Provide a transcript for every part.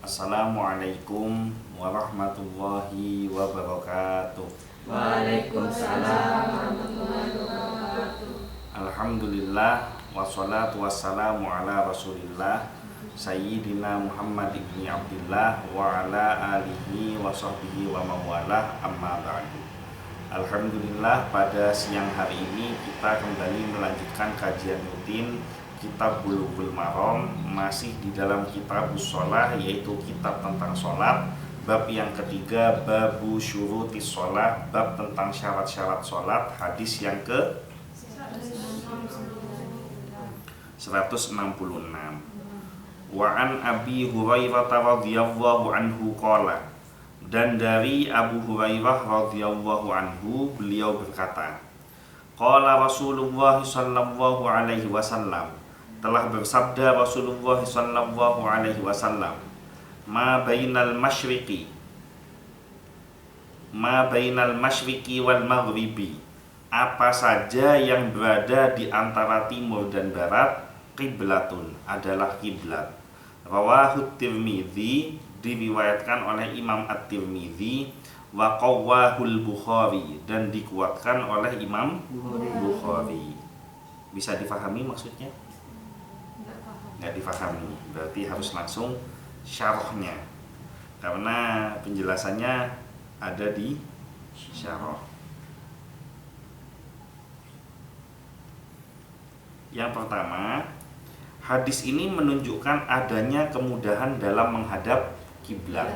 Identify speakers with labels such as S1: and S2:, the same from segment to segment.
S1: Assalamualaikum warahmatullahi wabarakatuh.
S2: Waalaikumsalam warahmatullahi wabarakatuh.
S1: Alhamdulillah wassalatu wassalamu ala Rasulillah Sayyidina Muhammad ibn Abdillah wa ala alihi wa sahbihi wa mawalah, amma ba'du. Alhamdulillah, pada siang hari ini kita kembali melanjutkan kajian rutin Kitab Bulughul Maram, masih di dalam Kitabus Shalah, yaitu kitab tentang sholat. Bab yang ketiga, babu syurutis sholat, bab tentang syarat-syarat sholat, hadis yang ke 166. Wa an Abi Hurairah radhiyallahu anhu qala, dan dari Abu Hurairah radhiyallahu anhu beliau berkata, qala Rasulullah sallallahu alaihi wasallam, telah bersabda Rasulullah sallallahu alaihi wasallam, ma bainal masyriqi wal maghribi, apa saja yang berada di antara timur dan barat, qiblatun, adalah kiblat. Rawahu Tirmidzi, diriwayatkan oleh Imam At-Tirmidzi, wa qawwahul Bukhari, dan dikuatkan oleh Imam Bukhari. Bisa difahami maksudnya? Nggak difahami, berarti harus langsung syarahnya, karena penjelasannya ada di syarah. Yang pertama, hadis ini menunjukkan adanya kemudahan dalam menghadap kiblat.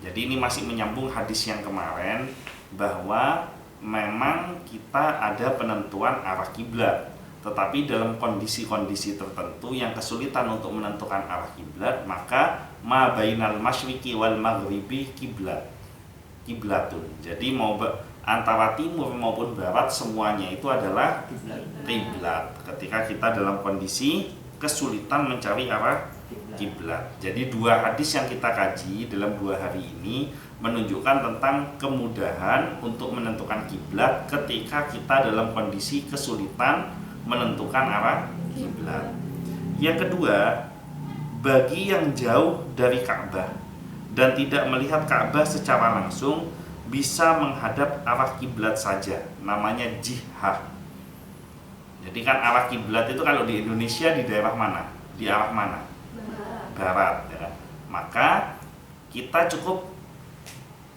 S1: Jadi ini masih menyambung hadis yang kemarin, bahwa memang kita ada penentuan arah kiblat, tetapi dalam kondisi-kondisi tertentu yang kesulitan untuk menentukan arah kiblat, maka ma bainal masyriqi wal maghribi kiblatun. Jadi mau antara timur maupun barat, semuanya itu adalah kiblat ketika kita dalam kondisi kesulitan mencari arah kiblat. Jadi dua hadis yang kita kaji dalam 2 hari ini menunjukkan tentang kemudahan untuk menentukan kiblat ketika kita dalam kondisi kesulitan menentukan arah kiblat. Yang kedua, bagi yang jauh dari Ka'bah dan tidak melihat Ka'bah secara langsung, bisa menghadap arah kiblat saja, namanya jihah. Jadi kan arah kiblat itu kalau di Indonesia di daerah mana? Di arah mana? Barat, ya. Maka kita cukup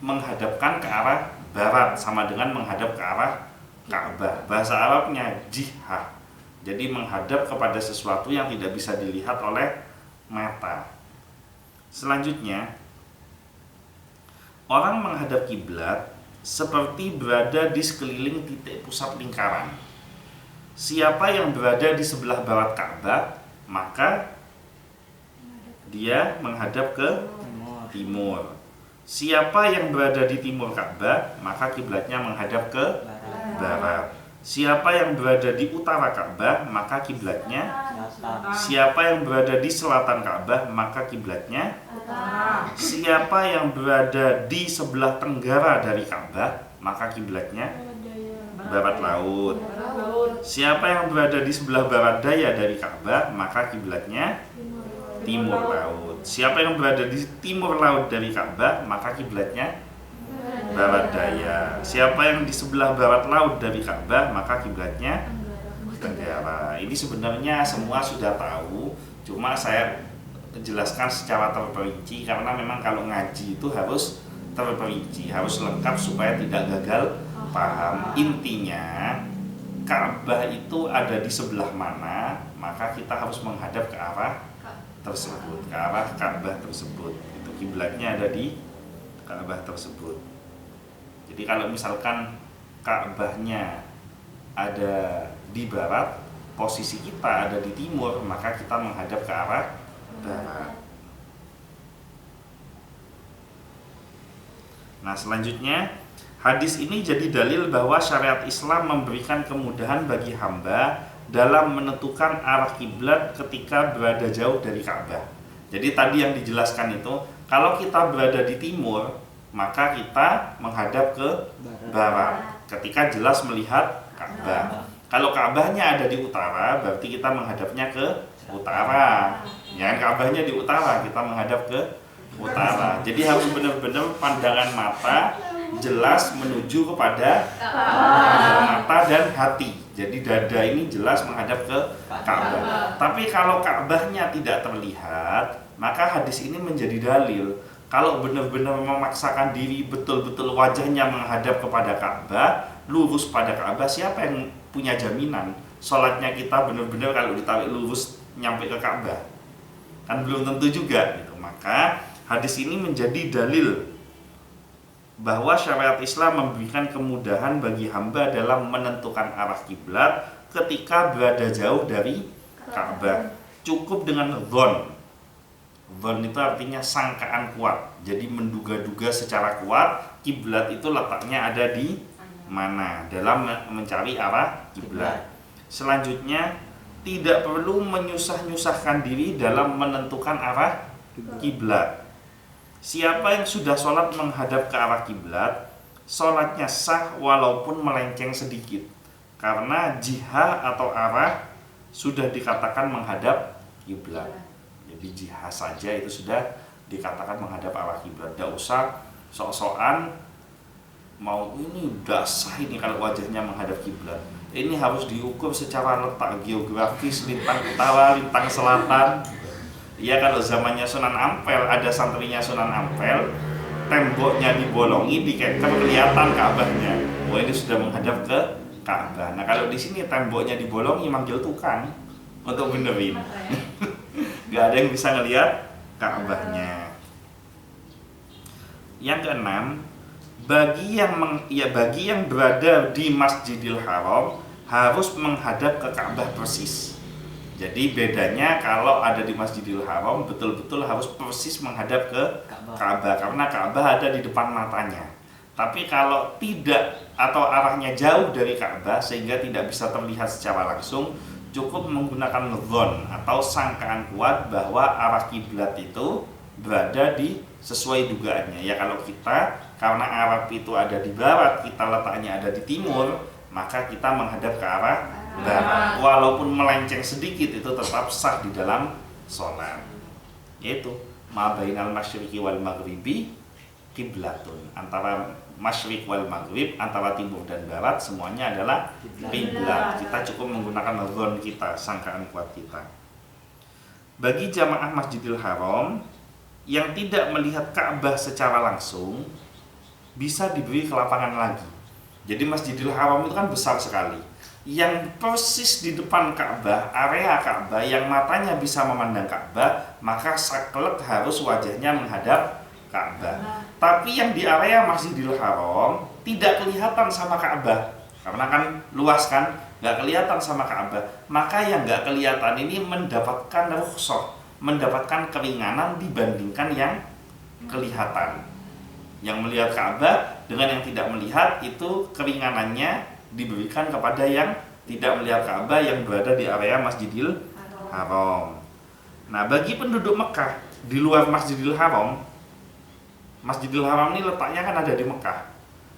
S1: menghadapkan ke arah barat, sama dengan menghadap ke arah Ka'bah. Bahasa Arabnya jihah. Jadi menghadap kepada sesuatu yang tidak bisa dilihat oleh mata. Selanjutnya, orang menghadap kiblat seperti berada di sekeliling titik pusat lingkaran. Siapa yang berada di sebelah barat Ka'bah, maka dia menghadap ke timur. Siapa yang berada di timur Ka'bah, maka kiblatnya menghadap ke barat. Siapa yang berada di utara Ka'bah, maka kiblatnya. Siapa yang berada di selatan Ka'bah, maka kiblatnya. Siapa yang berada di sebelah tenggara dari Ka'bah, maka kiblatnya barat laut. Siapa yang berada di sebelah barat daya dari Ka'bah, maka kiblatnya timur laut. Siapa yang berada di timur laut dari Ka'bah, maka kiblatnya barat daya. Siapa yang di sebelah barat laut dari Ka'bah, maka kiblatnya tenggara. Ini sebenarnya semua sudah tahu, cuma saya jelaskan secara terperinci karena memang kalau ngaji itu harus terperinci, harus lengkap supaya tidak gagal paham. Intinya, Ka'bah itu ada di sebelah mana, maka kita harus menghadap ke arah tersebut, ke arah Ka'bah tersebut. Itu kiblatnya ada di Ka'bah tersebut. Jadi kalau misalkan Ka'bahnya ada di barat, posisi kita ada di timur, maka kita menghadap ke arah barat. Nah, selanjutnya, hadis ini jadi dalil bahwa syariat Islam memberikan kemudahan bagi hamba dalam menentukan arah kiblat ketika berada jauh dari Ka'bah. Jadi tadi yang dijelaskan itu, kalau kita berada di timur, maka kita menghadap ke barat ketika jelas melihat Ka'bah. Kalau Ka'bahnya ada di utara, berarti kita menghadapnya ke utara. Ya, Ka'bahnya di utara, kita menghadap ke utara. Jadi harus benar-benar pandangan mata jelas menuju kepada mata dan hati. Jadi dada ini jelas menghadap ke Ka'bah. Tapi kalau Ka'bahnya tidak terlihat, maka hadis ini menjadi dalil. Kalau benar-benar memaksakan diri betul-betul wajahnya menghadap kepada Ka'bah, lurus pada Ka'bah, siapa yang punya jaminan sholatnya kita benar-benar kalau ditarik lurus nyampe ke Ka'bah? Kan belum tentu juga gitu. Maka hadis ini menjadi dalil bahwa syariat Islam memberikan kemudahan bagi hamba dalam menentukan arah kiblat ketika berada jauh dari Ka'bah. Cukup dengan dhon. Dhon itu artinya sangkaan kuat. Jadi menduga-duga secara kuat kiblat itu letaknya ada di mana dalam mencari arah kiblat. Selanjutnya, tidak perlu menyusah-nyusahkan diri dalam menentukan arah kiblat. Siapa yang sudah sholat menghadap ke arah kiblat, sholatnya sah walaupun melenceng sedikit, karena jihah atau arah sudah dikatakan menghadap kiblat. Jadi jihah saja itu sudah dikatakan menghadap arah kiblat. Tidak usah sok-sokan mau ini udah sah ini kalau wajahnya menghadap kiblat. Ini harus diukur secara letak geografis, lintang utara, lintang selatan. Ya kalau zamannya Sunan Ampel, ada santrinya Sunan Ampel, temboknya dibolongi, dikeker kelihatan Ka'bahnya. Wah ini sudah menghadap ke Ka'bah. Nah kalau di sini temboknya dibolongi, manggil tukang untuk benerin. Gak ada yang bisa ngelihat Ka'bahnya. Yang keenam, bagi yang berada di Masjidil Haram harus menghadap ke Ka'bah persis. Jadi bedanya kalau ada di Masjidil Haram betul-betul harus persis menghadap ke Ka'bah karena Ka'bah ada di depan matanya. Tapi kalau tidak atau arahnya jauh dari Ka'bah sehingga tidak bisa terlihat secara langsung, cukup menggunakan dhon atau sangkaan kuat bahwa arah kiblat itu berada di sesuai dugaannya. Ya kalau kita karena Arab itu ada di barat, kita letaknya ada di timur, maka kita menghadap ke arah barat. Walaupun melenceng sedikit itu tetap sah di dalam sholat. Yaitu ma bainal masyriqi wal maghribi qiblatun. Antara masyriq wal maghrib, antara timur dan barat semuanya adalah kiblat. Kita cukup menggunakan dhon kita, sangkaan kuat kita. Bagi jamaah Masjidil Haram yang tidak melihat Ka'bah secara langsung, bisa diberi kelapangan lagi. Jadi Masjidil Haram itu kan besar sekali. Yang persis di depan Ka'bah, area Ka'bah yang matanya bisa memandang Ka'bah, maka saklek harus wajahnya menghadap Ka'bah. Tapi yang di area Masjidil Haram tidak kelihatan sama Ka'bah, karena kan luas kan, nggak kelihatan sama Ka'bah. Maka yang nggak kelihatan ini mendapatkan rukhsah, mendapatkan keringanan dibandingkan yang kelihatan. Yang melihat Ka'bah dengan yang tidak melihat itu keringanannya diberikan kepada yang tidak melihat Ka'bah yang berada di area Masjidil Haram. Nah, bagi penduduk Mekah di luar Masjidil Haram, Masjidil Haram ini letaknya kan ada di Mekah.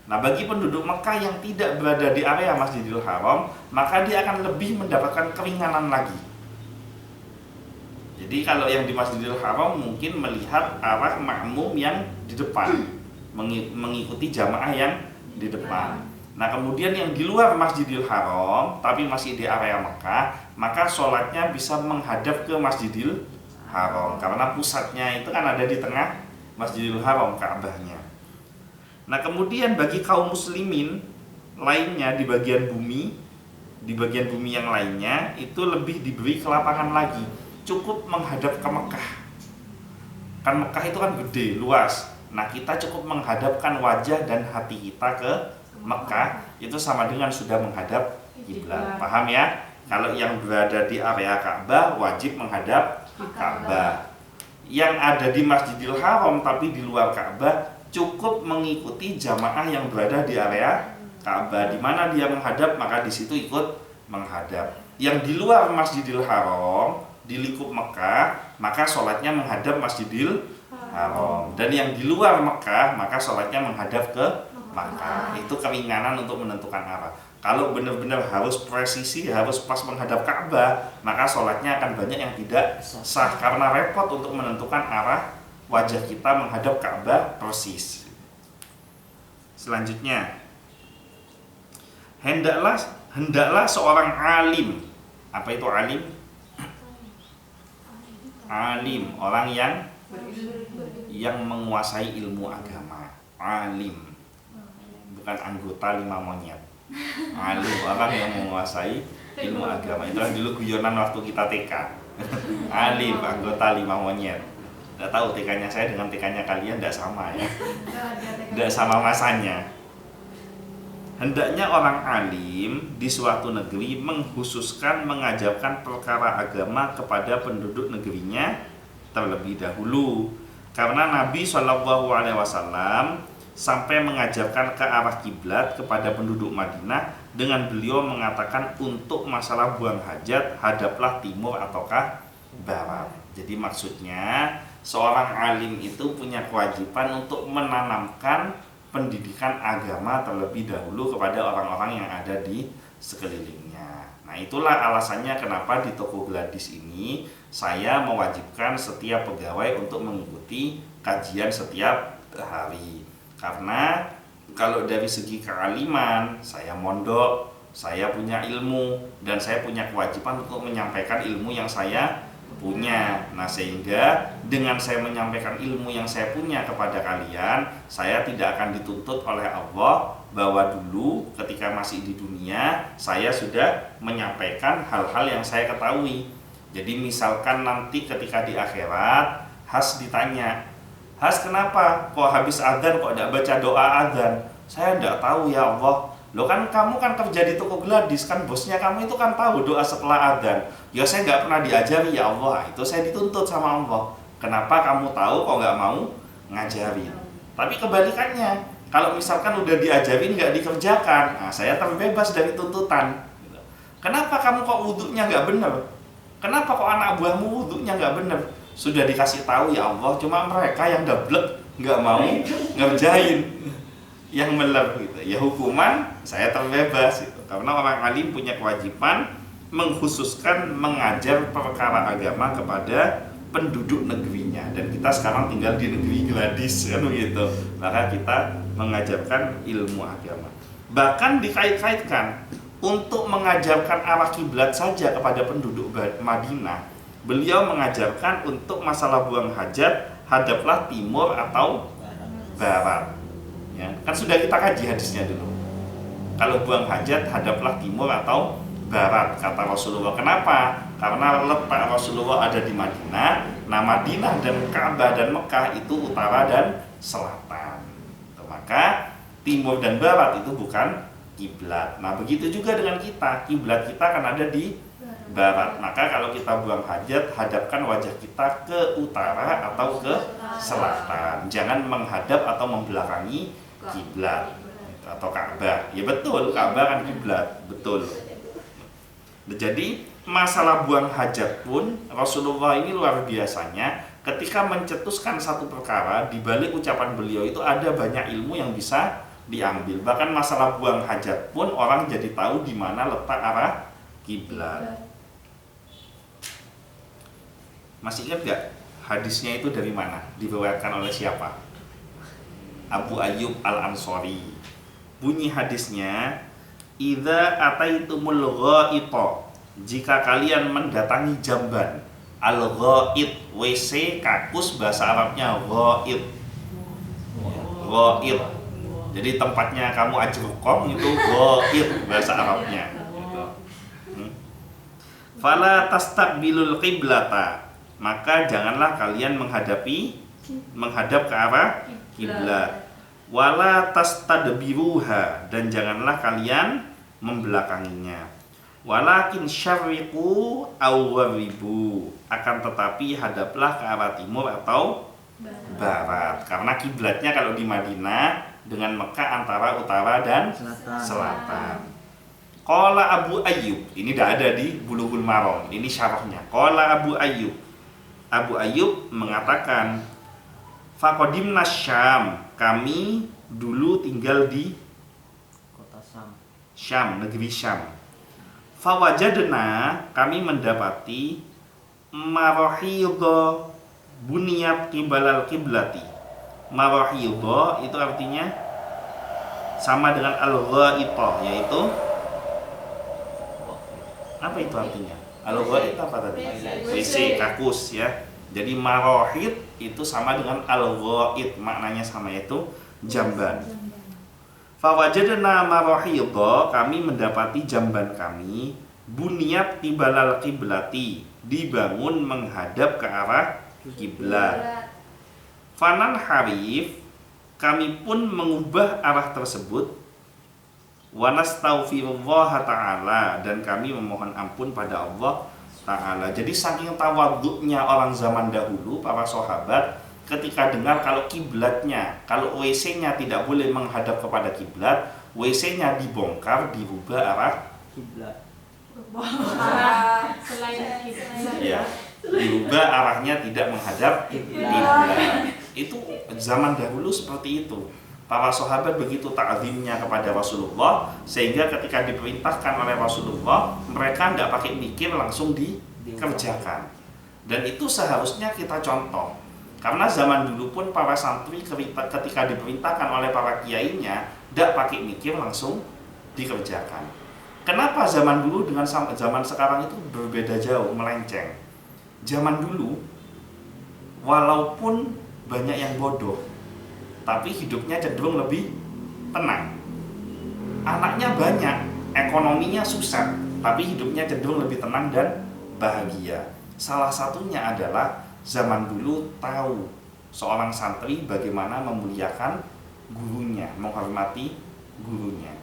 S1: Nah, bagi penduduk Mekah yang tidak berada di area Masjidil Haram, maka dia akan lebih mendapatkan keringanan lagi. Jadi kalau yang di Masjidil Haram mungkin melihat arah makmum yang di depan, mengikuti jamaah yang di depan. Nah kemudian yang di luar Masjidil Haram tapi masih di area Mekah, maka sholatnya bisa menghadap ke Masjidil Haram karena pusatnya itu kan ada di tengah Masjidil Haram, Ka'bahnya. Nah kemudian bagi kaum muslimin lainnya di bagian bumi yang lainnya itu lebih diberi kelapangan lagi, cukup menghadap ke Mekah. Kan Mekah itu kan gede, luas. Nah kita cukup menghadapkan wajah dan hati kita ke Mekah, itu sama dengan sudah menghadap kiblat. Paham ya? Kalau yang berada di area Ka'bah wajib menghadap Ka'bah. Yang ada di Masjidil Haram tapi di luar Ka'bah cukup mengikuti jamaah yang berada di area Ka'bah. Di mana dia menghadap maka di situ ikut menghadap. Yang di luar Masjidil Haram di lingkup Mekah maka sholatnya menghadap Masjidil Haram. Dan yang di luar Mekah maka sholatnya menghadap ke Mekah. Itu keringanan untuk menentukan arah. Kalau benar-benar harus presisi, harus pas menghadap Ka'bah, maka sholatnya akan banyak yang tidak sah karena repot untuk menentukan arah wajah kita menghadap Ka'bah persis. Selanjutnya, hendaklah seorang alim. Apa itu alim? Alim, orang yang menguasai ilmu agama. Alim, bukan anggota 5 monyet. Alim, orang yang menguasai ilmu agama. Itu dulu guyonan waktu kita TK. Alim, anggota 5 monyet. Nggak tahu TK-nya saya dengan TK-nya kalian tidak sama ya. Tidak sama masanya. Hendaknya orang alim di suatu negeri menghususkan mengajarkan perkara agama kepada penduduk negerinya terlebih dahulu. Karena Nabi SAW sampai mengajarkan ke arah kiblat kepada penduduk Madinah dengan beliau mengatakan untuk masalah buang hajat hadaplah timur ataukah barat. Jadi maksudnya seorang alim itu punya kewajiban untuk menanamkan pendidikan agama terlebih dahulu kepada orang-orang yang ada di sekelilingnya. Nah, itulah alasannya kenapa di toko Gladys ini saya mewajibkan setiap pegawai untuk mengikuti kajian setiap hari. Karena kalau dari segi kealiman, saya mondok, saya punya ilmu, dan saya punya kewajiban untuk menyampaikan ilmu yang saya punya. Nah, sehingga dengan saya menyampaikan ilmu yang saya punya kepada kalian, saya tidak akan dituntut oleh Allah bahwa dulu ketika masih di dunia saya sudah menyampaikan hal-hal yang saya ketahui. Jadi misalkan nanti ketika di akhirat Has ditanya, Has kenapa kok habis adzan kok tidak baca doa adzan? Saya tidak tahu ya Allah. Loh kan kamu kan kerja di toko Gladys, kan bosnya kamu itu kan tahu doa setelah adzan. Ya saya nggak pernah diajari ya Allah. Itu saya dituntut sama Allah. Kenapa kamu tahu kok nggak mau ngajarin? Tapi kebalikannya, kalau misalkan udah diajarin nggak dikerjakan, nah saya terbebas dari tuntutan. Kenapa kamu kok wudhunya nggak bener? Kenapa kok anak buahmu wudhunya nggak bener? Sudah dikasih tahu ya Allah, cuma mereka yang dablek nggak mau ngerjain. Yang meleb gitu. Ya hukuman saya terbebas gitu. Karena orang alim punya kewajiban mengkhususkan mengajar perkara agama kepada penduduk negerinya, dan kita sekarang tinggal di negeri Gladys kan begitu. Maka kita mengajarkan ilmu agama. Bahkan dikait-kaitkan untuk mengajarkan arah kiblat saja kepada penduduk Madinah. Beliau mengajarkan untuk masalah buang hajat hadaplah timur atau barat. Ya, kan sudah kita kaji hadisnya dulu. Kalau buang hajat hadaplah timur atau barat, kata Rasulullah. Kenapa? Karena letak Rasulullah ada di Madinah. Nah, Madinah dan Ka'bah dan Mekah itu utara dan selatan. Maka timur dan barat itu bukan kiblat. Nah, begitu juga dengan kita. Kiblat kita kan ada di barat. Maka kalau kita buang hajat, hadapkan wajah kita ke utara atau ke selatan. Jangan menghadap atau membelakangi kiblat atau Ka'bah. Ya betul, Ka'bah kan kiblat, betul. Jadi masalah buang hajat pun Rasulullah ini luar biasanya ketika mencetuskan satu perkara, di balik ucapan beliau itu ada banyak ilmu yang bisa diambil. Bahkan masalah buang hajat pun orang jadi tahu di mana letak arah kiblat. Masih ingat gak hadisnya itu dari mana? Diriwayatkan oleh siapa? Abu Ayyub Al-Ansari. Bunyi hadisnya, idza ataitumul ghaita, jika kalian mendatangi jamban. Al-ghait, WC, kakus, bahasa Arabnya ghait. Ghait. Jadi tempatnya kamu ajrukong itu ghait bahasa Arabnya gitu. Fala tastaqbilul qiblata, maka janganlah kalian menghadap ke arah kiblat. Wala tastadbiruha, dan janganlah kalian membelakanginya. Walakin syarriqu aw gharibu, akan tetapi hadaplah ke arah timur atau barat. Karena kiblatnya kalau di Madinah dengan Mekah antara utara dan selatan. Qala Abu Ayyub, ini tidak ada di Bulughul Maram, ini syarahnya. Qala Abu Ayyub, Abu Ayyub mengatakan, faqadimna Syam, kami dulu tinggal di
S3: kota
S1: Syam, negeri Syam. Fawajadna, kami mendapati marahidha buniyat qibalal qiblati. Marahidha itu artinya sama dengan al-ghaithah, yaitu apa itu artinya? Al-ghaithah apa tadi? WC, kakus ya. Jadi marahid itu sama dengan al-ghaith, maknanya sama, yaitu jamban. Fawajadna marahidha, kami mendapati jamban kami, buniyat qibalal qiblati, dibangun menghadap ke arah kiblat. Fanan harif, kami pun mengubah arah tersebut. Wa nastaghfirullah ta'ala, dan kami memohon ampun pada Allah ta'ala. Jadi saking tawadhu'nya orang zaman dahulu, para sahabat, ketika dengar kalau kiblatnya, kalau WC-nya tidak boleh menghadap kepada kiblat, WC-nya dibongkar, dirubah arah
S3: kiblat.
S2: Selain kiblat.
S1: ya, dirubah arahnya tidak menghadap kiblat. Itu zaman dahulu seperti itu. Para sahabat begitu ta'zimnya kepada Rasulullah, sehingga ketika diperintahkan oleh Rasulullah, mereka tidak pakai mikir, langsung dikerjakan. Dan itu seharusnya kita contoh. Karena zaman dulu pun para santri ketika diperintahkan oleh para kiainya, tidak pakai mikir, langsung dikerjakan. Kenapa zaman dulu dengan zaman sekarang itu berbeda jauh, melenceng? Zaman dulu, walaupun banyak yang bodoh, tapi hidupnya cenderung lebih tenang. Anaknya banyak, ekonominya susah, tapi hidupnya cenderung lebih tenang dan bahagia. Salah satunya adalah zaman dulu tahu seorang santri bagaimana memuliakan gurunya, menghormati gurunya.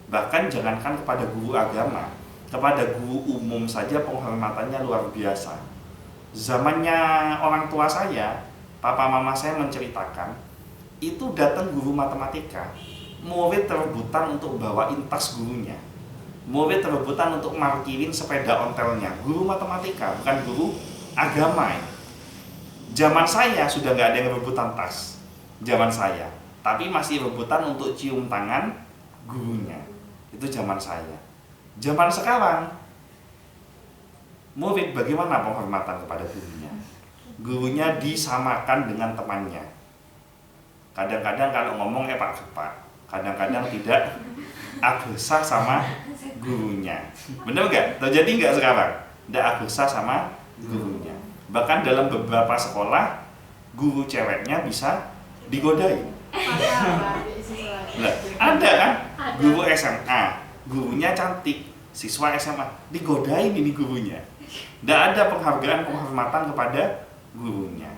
S1: Bahkan jangankan kepada guru agama, kepada guru umum saja penghormatannya luar biasa. Zamannya orang tua saya, papa mama saya menceritakan, itu datang guru matematika, murid rebutan untuk bawain tas gurunya, murid rebutan untuk markirin sepeda ontelnya. Guru matematika, bukan guru agama ini. Zaman saya sudah nggak ada yang rebutan tas, zaman saya, tapi masih rebutan untuk cium tangan gurunya. Itu zaman saya. Zaman sekarang, murid bagaimana penghormatan kepada gurunya? Gurunya disamakan dengan temannya. Kadang-kadang kalau ngomong Pak, kadang-kadang tidak agresah sama gurunya. Benar nggak? Terjadi nggak sekarang? Tidak agresah sama gurunya. Bahkan dalam beberapa sekolah, guru ceweknya bisa digodain. Nah, ada kan? Guru SMA, gurunya cantik, siswa SMA digodain ini gurunya. Tidak ada penghargaan, penghormatan kepada gurunya.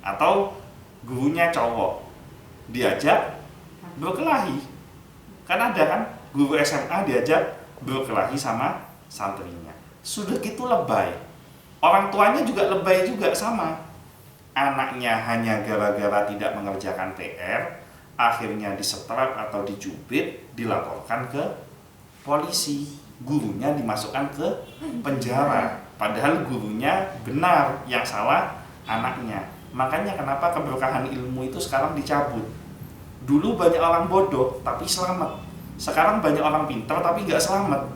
S1: Atau gurunya cowok diajak berkelahi. Kan ada kan? Guru SMA diajak berkelahi sama santrinya. Sudah gitu lebay. Orang tuanya juga lebay juga sama. Anaknya hanya gara-gara tidak mengerjakan PR, akhirnya disetrap atau dicubit, dilaporkan ke polisi. Gurunya dimasukkan ke penjara. Padahal gurunya benar, yang salah anaknya. Makanya kenapa keberkahan ilmu itu sekarang dicabut. Dulu banyak orang bodoh tapi selamat. Sekarang banyak orang pintar tapi nggak selamat.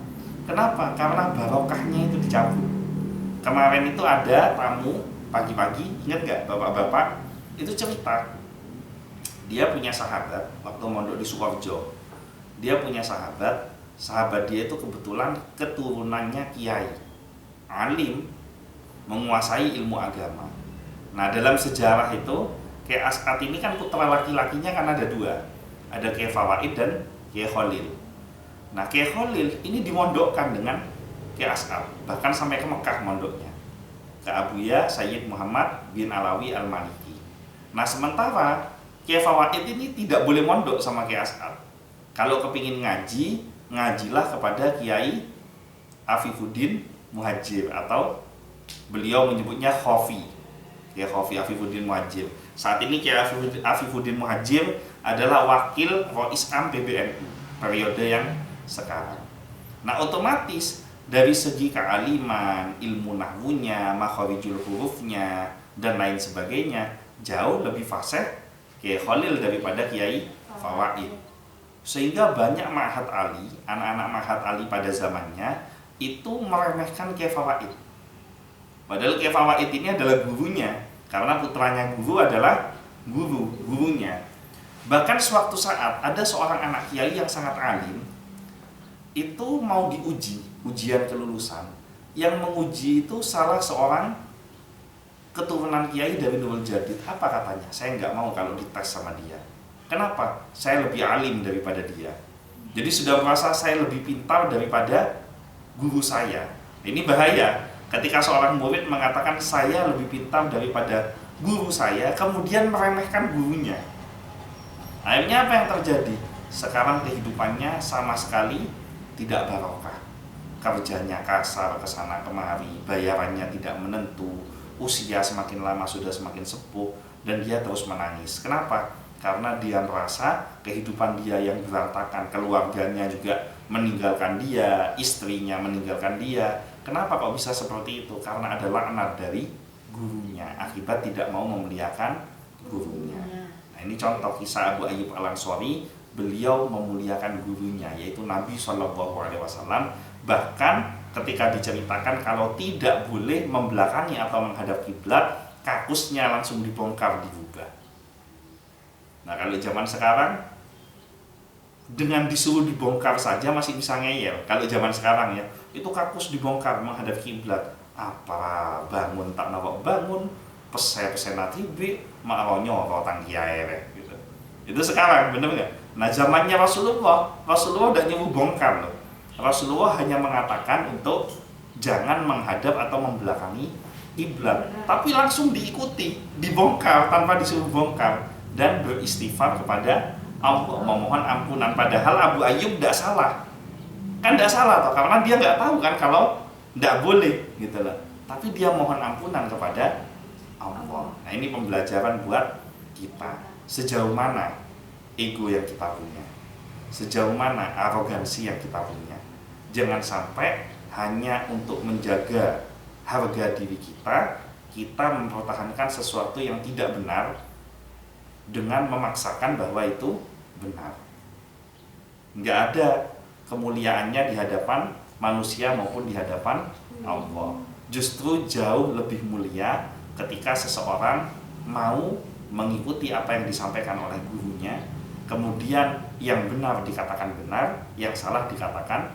S1: Kenapa? Karena barokahnya itu dicabut. Kemarin itu ada tamu pagi-pagi, ingat nggak bapak-bapak? Itu cerita. Dia punya sahabat waktu mondok di Sukoharjo. Dia punya sahabat dia itu kebetulan keturunannya kiai, alim, menguasai ilmu agama. Nah, dalam sejarah itu, Kiai As'ad ini kan putra laki-lakinya kan ada dua. Ada Kiai Fawaid dan Kiai Khalil. Nah, Kiai Khalil ini dimondokkan dengan Kiai As'ad, bahkan sampai ke Mekah mondoknya, ke Abuya Sayyid Muhammad bin Alawi Al-Maliki. Nah, sementara Kiai Fawaid ini tidak boleh mondok sama Kiai As'ad. Kalau kepingin ngaji, ngajilah kepada Kiai Afifuddin Muhajir, atau beliau menyebutnya Khofi. Kiai Khofi Afifuddin Muhajir. Saat ini Kiai Afifuddin Muhajir adalah wakil Rois Am PBNU periode yang sekarang. Nah, otomatis dari segi kealiman, ilmu nahwunya, makharijul hurufnya, dan lain sebagainya, jauh lebih fasih Kiai Khalil daripada Kiai Fawaid. Sehingga banyak ma'had ali, anak-anak ma'had ali pada zamannya itu meremehkan Kiai Fawaid. Padahal Kiai Fawaid ini adalah gurunya, Karena putranya guru adalah gurunya. Bahkan suatu saat ada seorang anak kiai yang sangat alim, itu mau diuji, ujian kelulusan. Yang menguji itu salah seorang keturunan kiai dari Nurul Jadid. Apa katanya? Saya nggak mau kalau dites sama dia. Kenapa? Saya lebih alim daripada dia. Jadi sudah merasa saya lebih pintar daripada guru saya. Ini bahaya. Ketika seorang murid mengatakan saya lebih pintar daripada guru saya, kemudian meremehkan gurunya. Akhirnya apa yang terjadi? Sekarang kehidupannya sama sekali tidak barokah. Kerjanya kasar kesana kemari, bayarannya tidak menentu, usia semakin lama sudah semakin sepuh, dan dia terus menangis. Kenapa? Karena dia merasa kehidupan dia yang berantakan, keluarganya juga meninggalkan dia, istrinya meninggalkan dia. Kenapa kok bisa seperti itu? Karena ada laknat dari gurunya, akibat tidak mau memuliakan gurunya. Nah, ini contoh kisah Abu Ayyub Al-Ansari. Beliau memuliakan gurunya, yaitu Nabi SAW. Bahkan ketika diceritakan kalau tidak boleh membelakangi atau menghadap kiblat, kakusnya langsung dibongkar, diubah. Nah, kalau zaman sekarang dengan disuruh dibongkar saja masih bisa ngeyel. Kalau zaman sekarang ya, itu kakus dibongkar menghadap kiblat. Apa bangun tak nawak bangun, pesen tibi, makronyo rotang kiai gitu. Itu sekarang, bener nggak? Nah, zamannya Rasulullah udah nyuruh bongkar loh. Rasulullah hanya mengatakan untuk jangan menghadap atau membelakangi kiblat, tapi langsung diikuti, dibongkar tanpa disuruh bongkar, dan beristighfar kepada Allah, memohon ampunan. Padahal Abu Ayyub tidak salah, kan tidak salah toh, karena dia nggak tahu kan kalau tidak boleh gitu loh. Tapi dia mohon ampunan kepada Allah. Nah, ini pembelajaran buat kita. Sejauh mana ego yang kita punya, sejauh mana arogansi yang kita punya. Jangan sampai hanya untuk menjaga harga diri kita, kita mempertahankan sesuatu yang tidak benar dengan memaksakan bahwa itu benar. Nggak ada kemuliaannya di hadapan manusia maupun di hadapan Allah. Justru jauh lebih mulia ketika seseorang mau mengikuti apa yang disampaikan oleh gurunya, kemudian yang benar dikatakan benar, yang salah dikatakan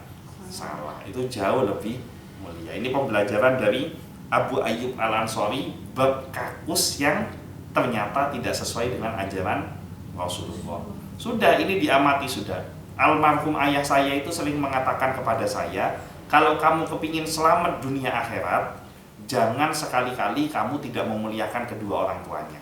S1: salah. Itu jauh lebih mulia. Ini pembelajaran dari Abu Ayyub Al-Ansari bab kakus yang ternyata tidak sesuai dengan ajaran Rasulullah. Sudah, ini diamati sudah. Almarhum ayah saya itu sering mengatakan kepada saya, kalau kamu kepingin selamat dunia akhirat, jangan sekali-kali kamu tidak memuliakan kedua orang tuanya.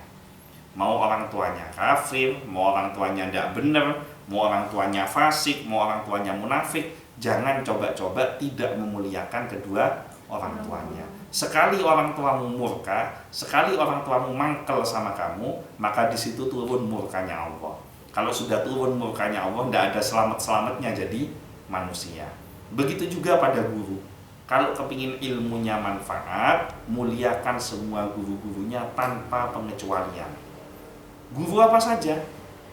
S1: Mau orang tuanya kafir, mau orang tuanya tidak benar, mau orang tuanya fasik, mau orang tuanya munafik, jangan coba-coba tidak memuliakan kedua orang tuanya. Sekali orang tuamu murka, sekali orang tuamu mangkel sama kamu, maka di situ turun murkanya Allah. Kalau sudah turun murkanya Allah, tidak ada selamat-selamatnya jadi manusia. Begitu juga pada guru. Kalau kepingin ilmunya manfaat, muliakan semua guru-gurunya tanpa pengecualian. Guru apa saja,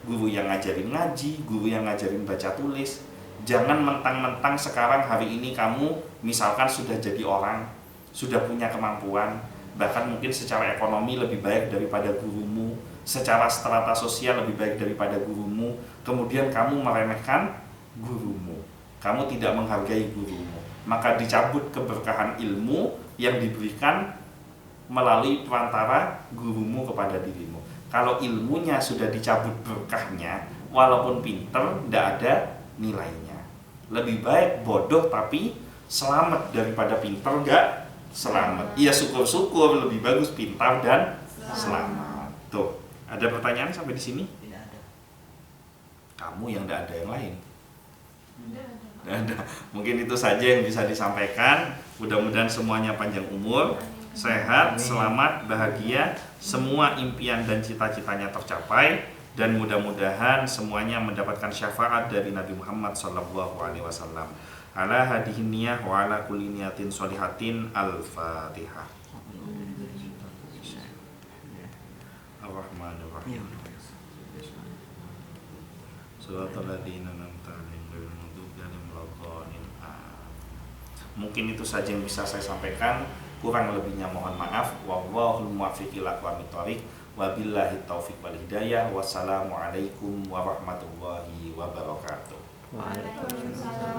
S1: guru yang ngajarin ngaji, guru yang ngajarin baca tulis. Jangan mentang-mentang sekarang hari ini kamu misalkan sudah jadi orang, sudah punya kemampuan, bahkan mungkin secara ekonomi lebih baik daripada gurumu, secara strata sosial lebih baik daripada gurumu, kemudian kamu meremehkan gurumu, kamu tidak menghargai gurumu, maka dicabut keberkahan ilmu yang diberikan melalui perantara gurumu kepada dirimu. Kalau ilmunya sudah dicabut berkahnya, walaupun pinter, tidak ada nilainya. Lebih baik bodoh tapi selamat daripada pinter nggak selamat. Iya, syukur-syukur lebih bagus pintar dan selamat. Tuh, ada pertanyaan sampai di sini?
S3: Tidak ada.
S1: Kamu yang tidak ada yang lain? Tidak ada. Mungkin itu saja yang bisa disampaikan. Mudah-mudahan semuanya panjang umur, sehat, selamat, bahagia, semua impian dan cita-citanya tercapai, dan mudah-mudahan semuanya mendapatkan syafaat dari Nabi Muhammad SAW. Ala hadihin niyah wa ala kulli niyatin sholihatin. Al-Fatihah. Ar-Rahmanir-Rahim. Shiratal ladzina an'amta 'alaihim ghairil maghdubi 'alaihim waladdallin. Mungkin itu saja yang bisa saya sampaikan. Kurang lebihnya mohon maaf. Wallahul muwaffiq ila aqwamit thoriq. Wabillahi taufiq wal hidayah. Wassalamualaikum warahmatullahi wabarakatuh.
S2: Waalaikumsalam.